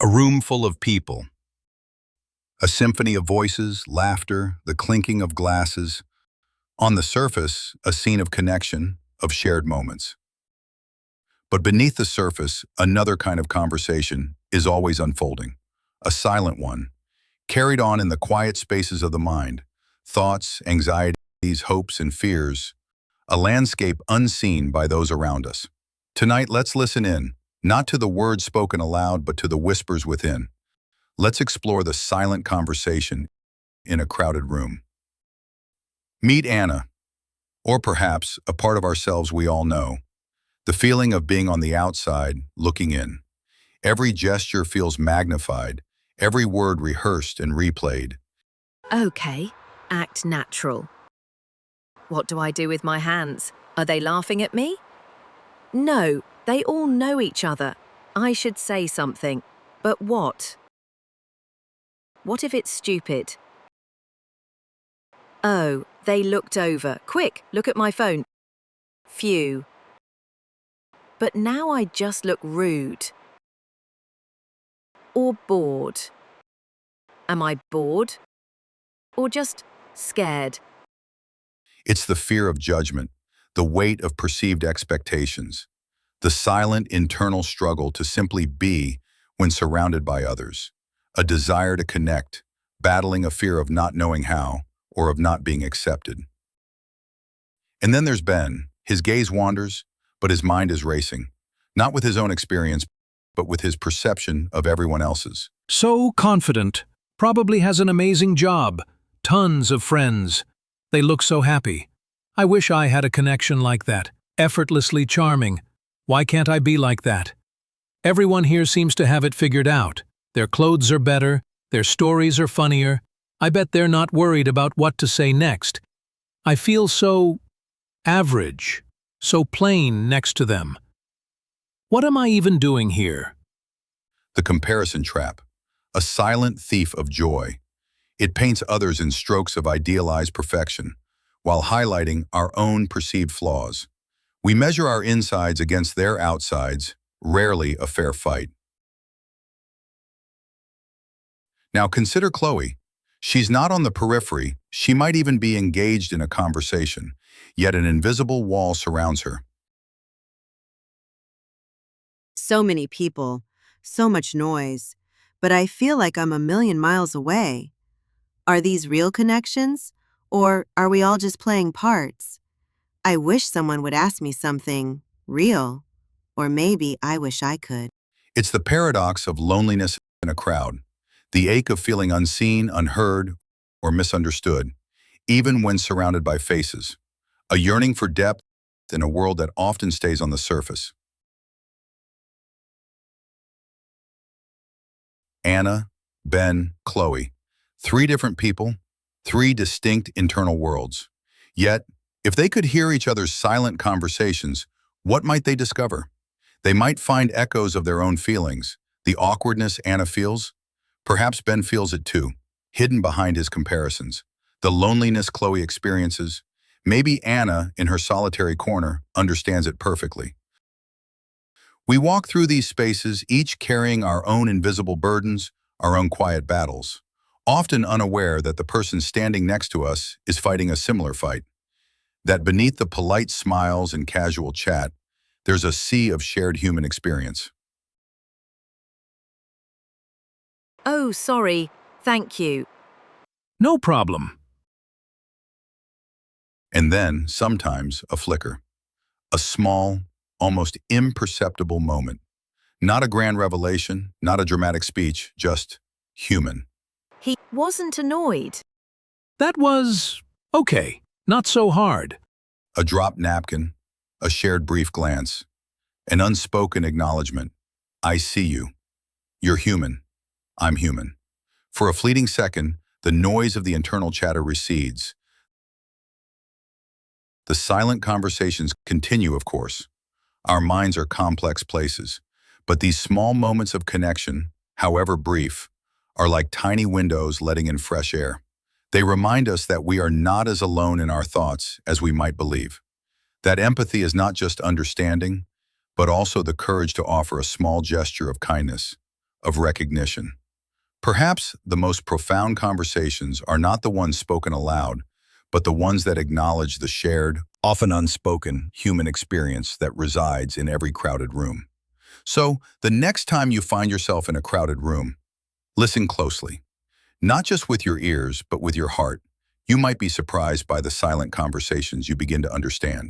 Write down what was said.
A room full of people. A symphony of voices, laughter, the clinking of glasses. On the surface, a scene of connection, of shared moments. But beneath the surface, another kind of conversation is always unfolding. A silent one, carried on in the quiet spaces of the mind. Thoughts, anxieties, hopes, and fears. A landscape unseen by those around us. Tonight, let's listen in, not to the words spoken aloud, but to the whispers within. Let's explore the silent conversation in a crowded room. Meet Anna, or perhaps a part of ourselves we all know. The feeling of being on the outside, looking in. Every gesture feels magnified, every word rehearsed and replayed. Okay, act natural. What do I do with my hands? Are they laughing at me? No, they all know each other. I should say something. But what? What if it's stupid? Oh, they looked over. Quick, look at my phone. Phew. But now I just look rude. Or bored. Am I bored? Or just scared? It's the fear of judgment, the weight of perceived expectations, the silent internal struggle to simply be when surrounded by others, a desire to connect, battling a fear of not knowing how or of not being accepted. And then there's Ben. His gaze wanders, but his mind is racing, not with his own experience, but with his perception of everyone else's. So confident, probably has an amazing job, tons of friends. They look so happy. I wish I had a connection like that, effortlessly charming. Why can't I be like that? Everyone here seems to have it figured out. Their clothes are better, their stories are funnier. I bet they're not worried about what to say next. I feel so average, so plain next to them. What am I even doing here? The comparison trap, a silent thief of joy. It paints others in strokes of idealized perfection, while highlighting our own perceived flaws. We measure our insides against their outsides, rarely a fair fight. Now consider Chloe. She's not on the periphery, she might even be engaged in a conversation, yet an invisible wall surrounds her. So many people, so much noise, but I feel like I'm a million miles away. Are these real connections, or are we all just playing parts? I wish someone would ask me something real, or maybe I wish I could. It's the paradox of loneliness in a crowd, the ache of feeling unseen, unheard, or misunderstood, even when surrounded by faces, a yearning for depth in a world that often stays on the surface. Anna, Ben, Chloe. 3 different people, 3 distinct internal worlds. Yet, if they could hear each other's silent conversations, what might they discover? They might find echoes of their own feelings, the awkwardness Anna feels. Perhaps Ben feels it too, hidden behind his comparisons. The loneliness Chloe experiences. Maybe Anna, in her solitary corner, understands it perfectly. We walk through these spaces, each carrying our own invisible burdens, our own quiet battles, often unaware that the person standing next to us is fighting a similar fight. That beneath the polite smiles and casual chat, there's a sea of shared human experience. Oh, sorry. Thank you. No problem. And then, sometimes, a flicker. A small, almost imperceptible moment. Not a grand revelation, not a dramatic speech, just human. He wasn't annoyed. That was okay, not so hard. A dropped napkin, a shared brief glance, an unspoken acknowledgement. I see you. You're human. I'm human. For a fleeting second, the noise of the internal chatter recedes. The silent conversations continue, of course. Our minds are complex places, but these small moments of connection, however brief, are like tiny windows letting in fresh air. They remind us that we are not as alone in our thoughts as we might believe. That empathy is not just understanding, but also the courage to offer a small gesture of kindness, of recognition. Perhaps the most profound conversations are not the ones spoken aloud, but the ones that acknowledge the shared, often unspoken, human experience that resides in every crowded room. So, the next time you find yourself in a crowded room, listen closely. Not just with your ears, but with your heart. You might be surprised by the silent conversations you begin to understand.